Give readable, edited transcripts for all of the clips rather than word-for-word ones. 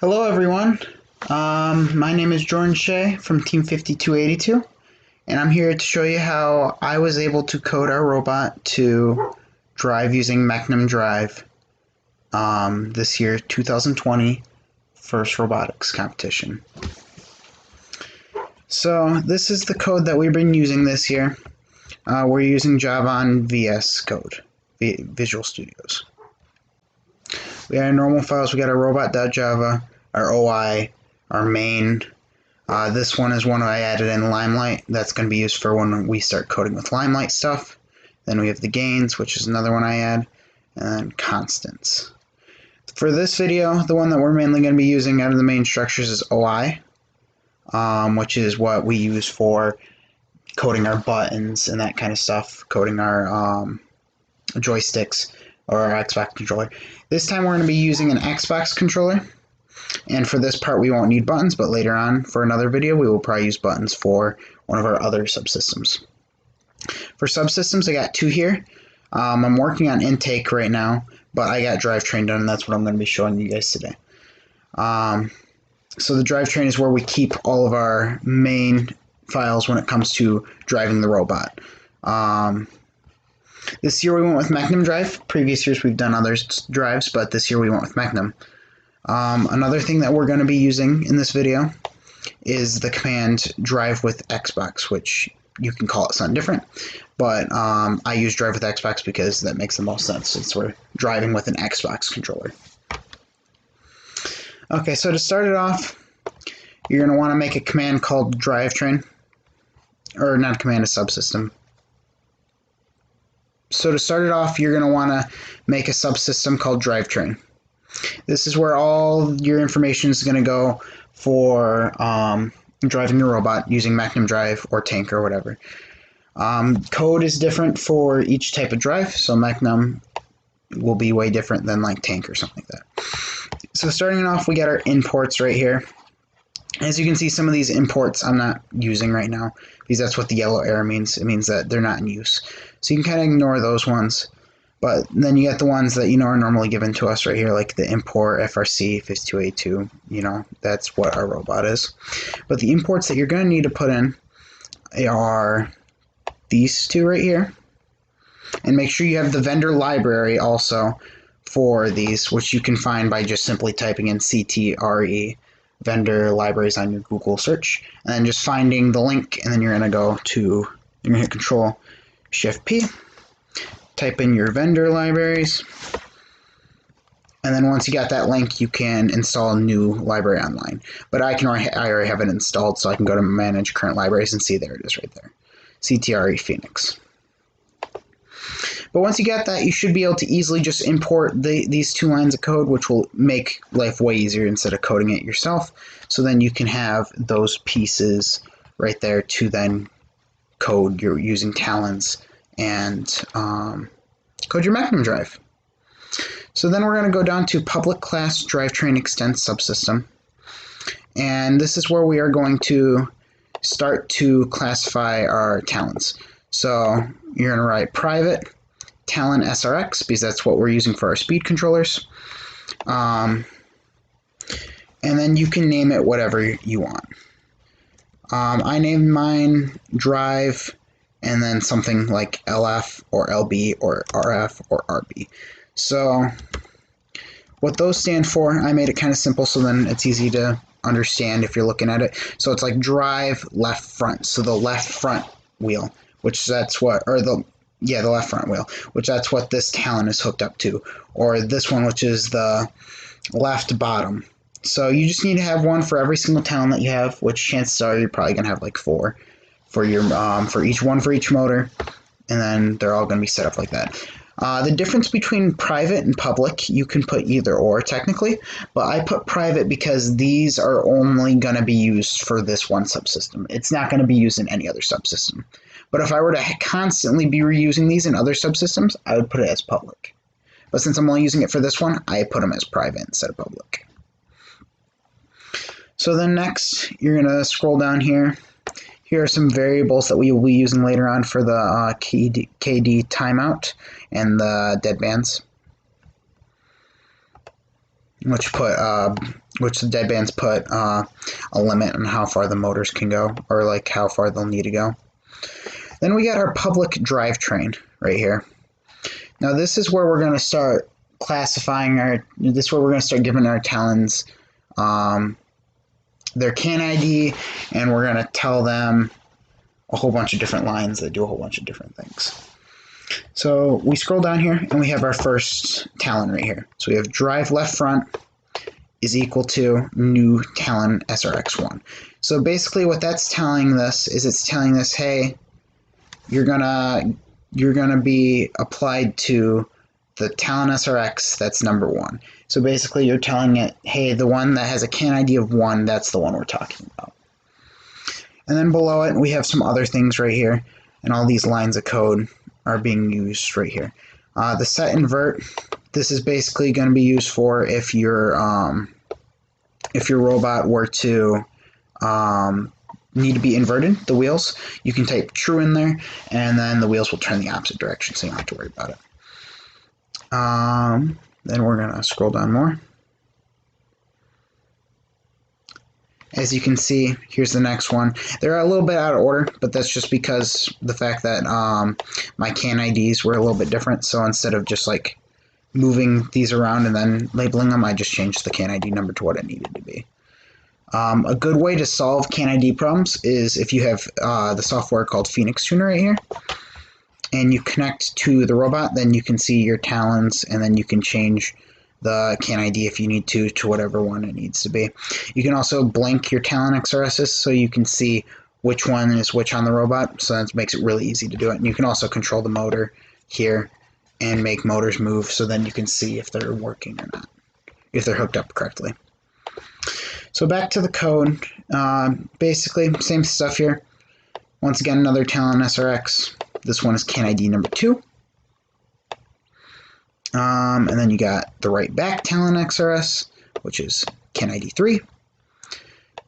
Hello everyone, my name is Jordan Shea from Team 5282, and I'm here to show you how I was able to code our robot to drive using Mechnum Drive this year, 2020, first robotics competition. So this is the code that we've been using this year. We're using Java on VS Code, Visual Studios. We got our normal files. We got our robot.java, our OI, our main. This one is one I added in Limelight. That's going to be used for when we start coding with Limelight stuff. Then we have the gains, which is another one I add, and then constants. For this video, the one that we're mainly going to be using out of the main structures is OI, which is what we use for coding our buttons and that kind of stuff, coding our joysticks or our Xbox controller. This time we're going to be using an Xbox controller, and for this part we won't need buttons, but later on for another video we will probably use buttons for one of our other subsystems. For subsystems I got two here. I'm working on intake right now, but I got DriveTrain done, and that's what I'm going to be showing you guys today. So the DriveTrain is where we keep all of our main files when it comes to driving the robot. This year we went with Mechnum Drive. Previous years we've done other drives, but this year we went with Mechnum. Another thing that we're going to be using in this video is the command drive with Xbox, which you can call it something different, but I use drive with Xbox because that makes the most sense since we're driving with an Xbox controller. Okay, so to start it off, you're going to want to make a command called DriveTrain, or not a command, a subsystem. So to start it off, you're going to want to make a subsystem called DriveTrain. This is where all your information is going to go for driving your robot using Mechnum Drive or Tank or whatever. Code is different for each type of drive, so Mechnum will be way different than like Tank or something like that. So starting off, we got our imports right here. As you can see, some of these imports I'm not using right now because that's what the yellow arrow means. It means that they're not in use. So you can kind of ignore those ones. But then you get the ones that are normally given to us right here, like the import FRC 5282. That's what our robot is. But the imports that you're going to need to put in are these two right here. And make sure you have the vendor library also for these, which you can find by just simply typing in ctre vendor libraries on your Google search, and then just finding the link, and then you're going to hit Control Shift P, type in your vendor libraries, and then once you got that link, you can install a new library online. But I already have it installed, so I can go to Manage Current Libraries and see there it is right there, ctre Phoenix. But once you got that, you should be able to easily just import these two lines of code, which will make life way easier instead of coding it yourself. So then you can have those pieces right there to then code your using talons and code your Mechnum Drive. So then we're going to go down to public class DriveTrain extend subsystem. And this is where we are going to start to classify our talons. So you're going to write private talon SRX because that's what we're using for our speed controllers. And then you can name it whatever you want. I named mine drive and then something like LF or LB or RF or RB. So what those stand for, I made it kind of simple so then it's easy to understand if you're looking at it. So it's like drive left front. So the left front wheel, which that's what, or the left front wheel, which that's what this talon is hooked up to, or this one, which is the left bottom. So you just need to have one for every single talon that you have, which chances are you're probably gonna have like 4 for your for each motor, and then they're all gonna be set up like that. The difference between private and public, you can put either or technically, but I put private because these are only going to be used for this one subsystem. It's not going to be used in any other subsystem. But if I were to constantly be reusing these in other subsystems, I would put it as public. But since I'm only using it for this one, I put them as private instead of public. So then next, you're going to scroll down here. Here are some variables that we will be using later on for the KD timeout and the deadbands. which the deadbands put a limit on how far the motors can go, or like how far they'll need to go. Then we got our public drivetrain right here. Now this is where we're going to start classifying this is where we're going to start giving our talons their CAN ID, and we're going to tell them a whole bunch of different lines that do a whole bunch of different things. So we scroll down here and we have our first talon right here. So we have drive left front is equal to new talon SRX1. So basically what that's telling this is it's telling this, hey, you're gonna be applied to the talon SRX that's number 1. So basically you're telling it, hey, the one that has a CAN ID of 1, that's the one we're talking about. And then below it we have some other things right here, and all these lines of code are being used right here. The set invert, this is basically going to be used for if your robot were to need to be inverted, the wheels, you can type true in there, and then the wheels will turn the opposite direction, so you don't have to worry about it. Then we're going to scroll down more. As you can see, here's the next one. They're a little bit out of order, but that's just because the fact that my CAN IDs were a little bit different. So instead of just like moving these around and then labeling them, I just changed the CAN ID number to what it needed to be. A good way to solve CAN ID problems is if you have the software called Phoenix Tuner right here, and you connect to the robot, then you can see your talons, and then you can change the CAN ID if you need to whatever one it needs to be. You can also blank your talon XRSs so you can see which one is which on the robot, so that makes it really easy to do it. And you can also control the motor here and make motors move, so then you can see if they're working or not, if they're hooked up correctly. So back to the code, basically same stuff here. Once again, another talon SRX. This one is CAN ID number 2. And then you got the right back talon XRS, which is CAN ID 3.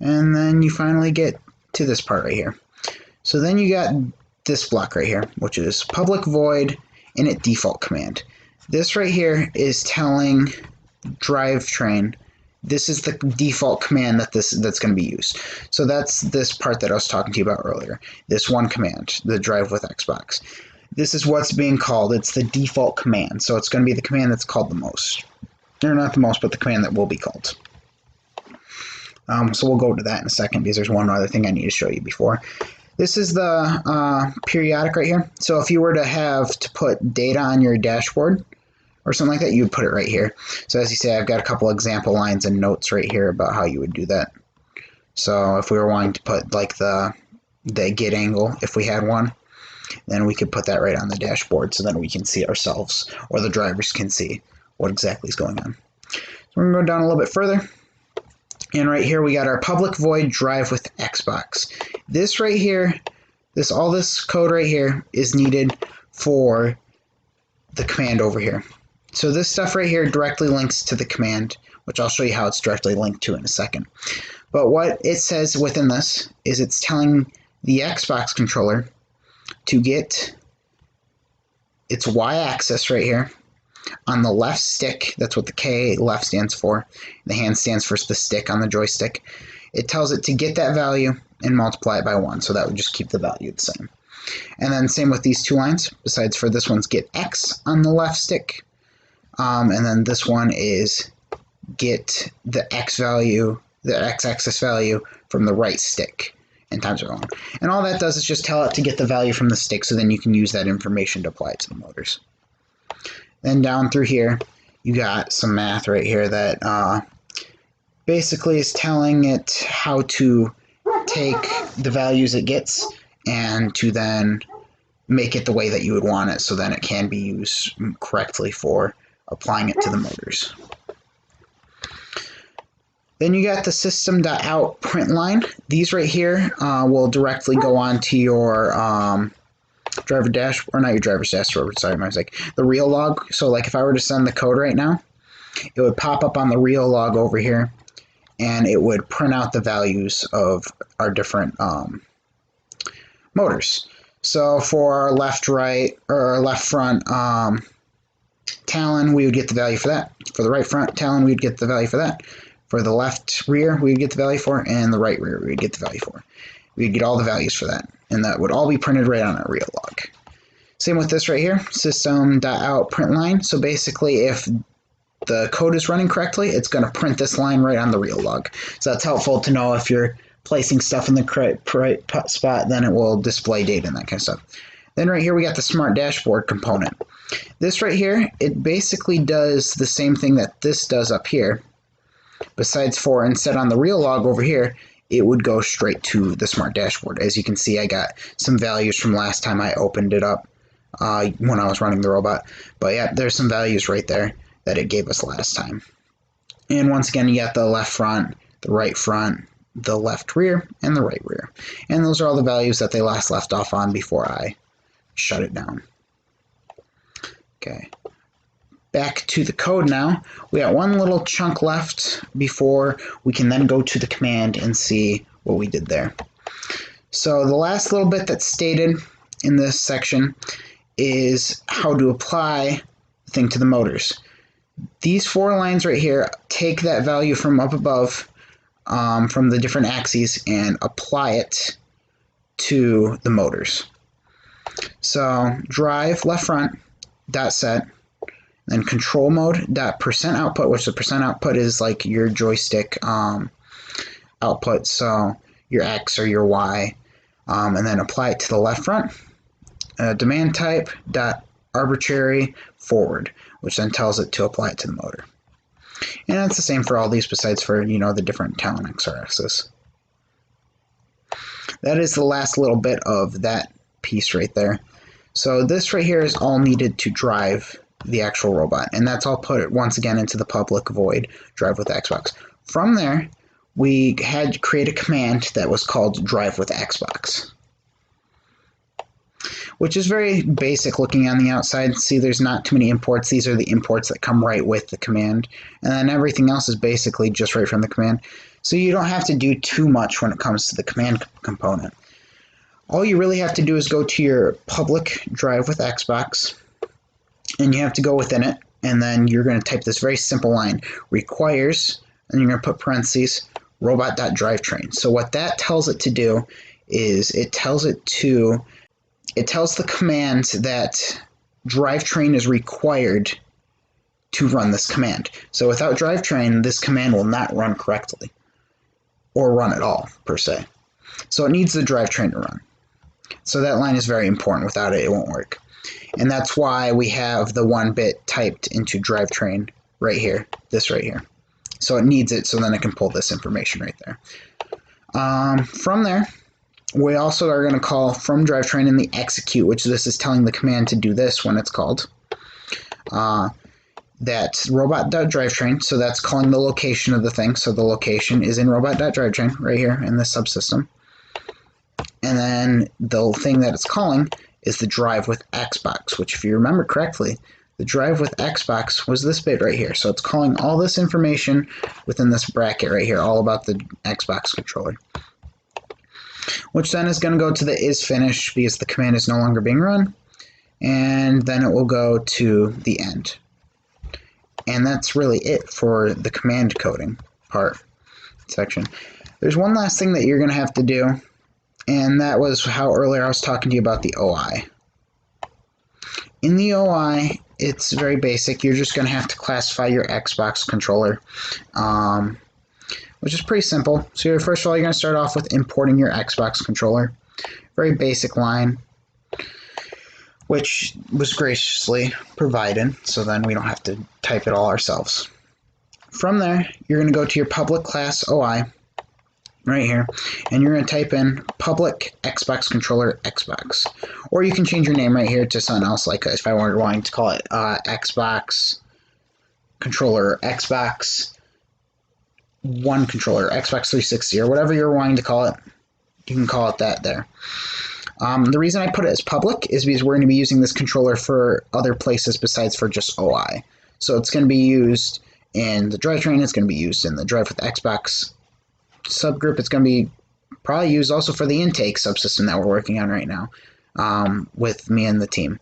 And then you finally get to this part right here. So then you got this block right here, which is public void init default command. This right here is telling DriveTrain this is the default command that's going to be used. So that's this part that I was talking to you about earlier. This one command, the drive with Xbox. This is what's being called. It's the default command. So it's going to be the command that's called the most. Or not the most, but the command that will be called. So we'll go to that in a second because there's one other thing I need to show you before. This is the periodic right here. So if you were to have to put data on your dashboard or something like that, you would put it right here. So as you say, I've got a couple example lines and notes right here about how you would do that. So if we were wanting to put like the get angle, if we had one, then we could put that right on the dashboard so then we can see ourselves, or the drivers can see what exactly is going on. So we're going to go down a little bit further. And right here we got our public void drive with Xbox. This right here, all this code right here is needed for the command over here. So this stuff right here directly links to the command, which I'll show you how it's directly linked to in a second. But what it says within this is it's telling the Xbox controller to get its y-axis right here on the left stick. That's what the K left stands for. The hand stands for the stick on the joystick. It tells it to get that value and multiply it by 1, so that would just keep the value the same. And then same with these two lines, besides for this one's get X on the left stick. And then this one is get the X value, the X-axis value from the right stick and times it by 1. And all that does is just tell it to get the value from the stick, so then you can use that information to apply it to the motors. Then down through here, you got some math right here that basically is telling it how to take the values it gets and to then make it the way that you would want it, so then it can be used correctly for applying it to the motors. Then you got the system.out print line. These right here will directly go on to your driver dash, or not your driver's dashboard, sorry, my mistake, the real log. So like if I were to send the code right now, it would pop up on the real log over here, and it would print out the values of our different motors. So for our left, right, or left front talon, we would get the value for that. For the right front talon, we'd get the value for that. For the left rear, we would get the value for, and the right rear, we would get the value for. We'd get all the values for that, and that would all be printed right on our real log. Same with this right here, system.out print line. So basically, if the code is running correctly, it's going to print this line right on the real log. So that's helpful to know if you're placing stuff in the correct spot, then it will display data and that kind of stuff. Then right here we got the smart dashboard component. This right here, it basically does the same thing that this does up here. Besides for instead on the real log over here, it would go straight to the smart dashboard. As you can see, I got some values from last time I opened it up when I was running the robot. But yeah, there's some values right there that it gave us last time. And once again, you got the left front, the right front, the left rear, and the right rear. And those are all the values that they last left off on before I shut it down. Okay, back to the code now. We got one little chunk left before we can then go to the command and see what we did there. So the last little bit that's stated in this section is how to apply the thing to the motors. These 4 lines right here take that value from up above, from the different axes, and apply it to the motors. So drive left front dot set, then control mode dot percent output, which the percent output is like your joystick output, so your X or your Y, and then apply it to the left front. Demand type dot arbitrary forward, which then tells it to apply it to the motor. And that's the same for all these besides for, the different Talon XRXs. That is the last little bit of that piece right there. So this right here is all needed to drive the actual robot, and that's all put once again into the public void drive with Xbox. From there, we had to create a command that was called drive with Xbox, which is very basic looking on the outside. See, there's not too many imports. These are the imports that come right with the command, and then everything else is basically just right from the command. So you don't have to do too much when it comes to the command component. All you really have to do is go to your public drive with Xbox, and you have to go within it, and then you're going to type this very simple line, requires, and you're going to put parentheses, robot.drivetrain. So what that tells it to do is it tells the command that drivetrain is required to run this command. So without drivetrain, this command will not run correctly, or run at all, per se. So it needs the drivetrain to run. So that line is very important. Without it, it won't work. And that's why we have the 1 bit typed into drivetrain right here, this right here. So it needs it, so then it can pull this information right there. From there, we also are going to call from drivetrain in the execute, which this is telling the command to do this when it's called. That's robot.drivetrain, so that's calling the location of the thing. So the location is in robot.drivetrain right here in the subsystem. And then the thing that it's calling is the drive with Xbox, which if you remember correctly, the drive with Xbox was this bit right here. So it's calling all this information within this bracket right here, all about the Xbox controller. Which then is going to go to the is finished because the command is no longer being run. And then it will go to the end. And that's really it for the command coding part section. There's one last thing that you're going to have to do, and that was how earlier I was talking to you about the OI. In the OI, it's very basic. You're just going to have to classify your Xbox controller, which is pretty simple. So first of all, you're going to start off with importing your Xbox controller. Very basic line, which was graciously provided, so then we don't have to type it all ourselves. From there, you're going to go to your public class OI, right here, and you're going to type in public Xbox controller Xbox. Or you can change your name right here to something else, like if I were wanting to call it Xbox controller Xbox One controller, Xbox 360, or whatever you're wanting to call it, you can call it that there. The reason I put it as public is because we're going to be using this controller for other places besides for just OI. So it's going to be used in the drivetrain, it's going to be used in the drive with Xbox subgroup, it's going to be probably used also for the intake subsystem that we're working on right now with me and the team.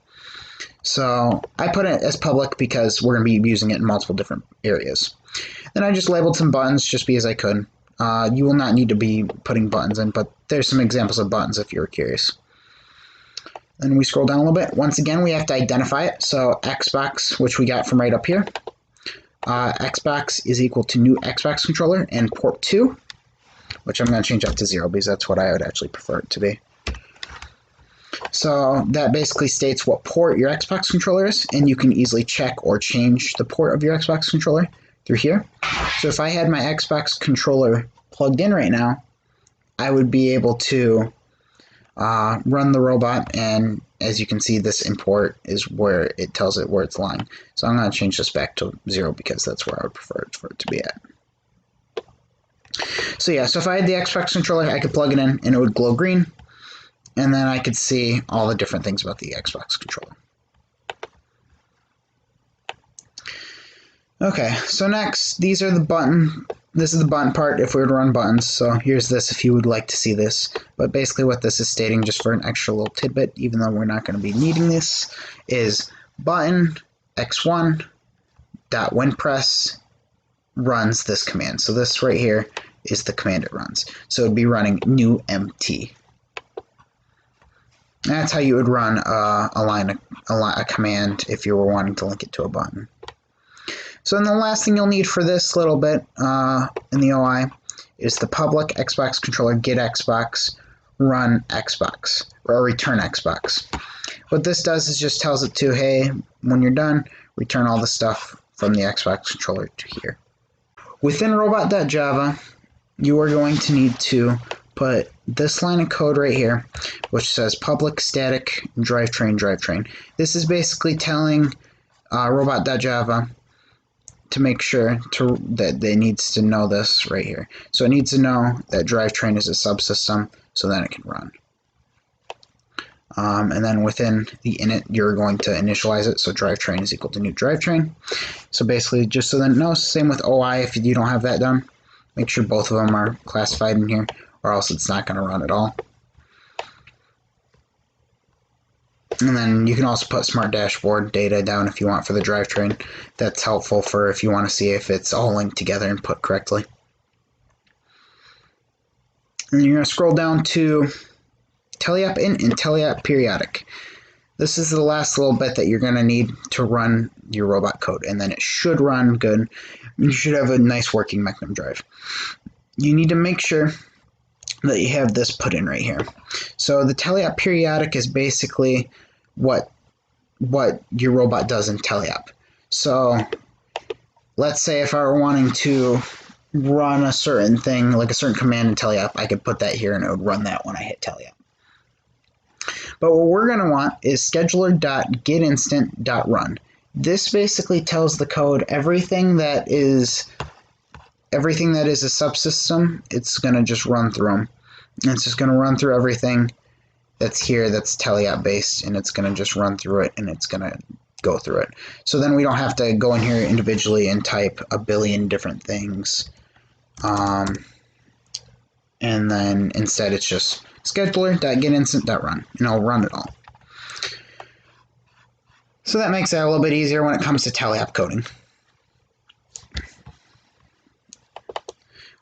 So I put it as public because we're going to be using it in multiple different areas. Then I just labeled some buttons just because I could. You will not need to be putting buttons in, but there's some examples of buttons if you're curious. Then we scroll down a little bit. Once again, we have to identify it. So Xbox, which we got from right up here. Xbox is equal to new Xbox controller and port 2, which I'm going to change that to 0 because that's what I would actually prefer it to be. So that basically states what port your Xbox controller is, and you can easily check or change the port of your Xbox controller through here. So if I had my Xbox controller plugged in right now, I would be able to run the robot, and as you can see, this import is where it tells it where it's lying. So I'm going to change this back to 0 because that's where I would prefer it for it to be at. So yeah, so if I had the Xbox controller, I could plug it in and it would glow green, and then I could see all the different things about the Xbox controller. Okay, so next, these are the button. This is the button part if we were to run buttons. So here's this if you would like to see this. But basically what this is stating, just for an extra little tidbit, even though we're not going to be needing this, is button x1 dot when press runs this command. So this right here is the command it runs. So it would be running new MT. That's how you would run a command if you were wanting to link it to a button. So then the last thing you'll need for this little bit in the OI is the public Xbox controller get Xbox run Xbox or return Xbox. What this does is just tells it to, hey, when you're done, return all the stuff from the Xbox controller to here. Within robot.java, you are going to need to put this line of code right here, which says public static drivetrain. This is basically telling robot.java to make sure that it needs to know this right here. So it needs to know that drivetrain is a subsystem, so then it can run. And then within the init, you're going to initialize it, so drivetrain is equal to new drivetrain. So basically, just so that it knows, same with OI if you don't have that done, make sure both of them are classified in here, or else it's not going to run at all. And then you can also put smart dashboard data down if you want for the drivetrain. That's helpful for if you want to see if it's all linked together and put correctly. And you're going to scroll down to teleapp in and teleapp periodic. This is the last little bit that you're going to need to run your robot code, and then it should run good. You should have a nice working Mechnum Drive. You need to make sure that you have this put in right here. So the teleapp periodic is basically what your robot does in teleapp. So let's say if I were wanting to run a certain thing, like a certain command in teleapp, I could put that here and it would run that when I hit teleapp. But what we're going to want is scheduler.getInstant.run. This basically tells the code everything that is a subsystem, it's going to just run through them. And it's just going to run through everything that's here that's teleapp based, and it's going to just run through it, and it's going to go through it. So then we don't have to go in here individually and type a billion different things. And then instead it's just scheduler.getInstant.run, and it'll run it all. So that makes that a little bit easier when it comes to teleapp coding.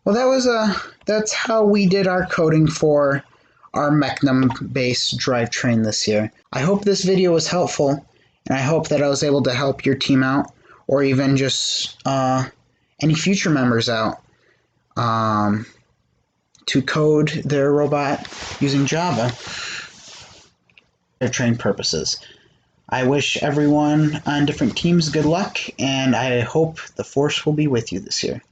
Well, that's how we did our coding for our Mechnum-based drivetrain this year. I hope this video was helpful, and I hope that I was able to help your team out, or even just any future members out to code their robot using Java for drivetrain purposes. I wish everyone on different teams good luck, and I hope the force will be with you this year.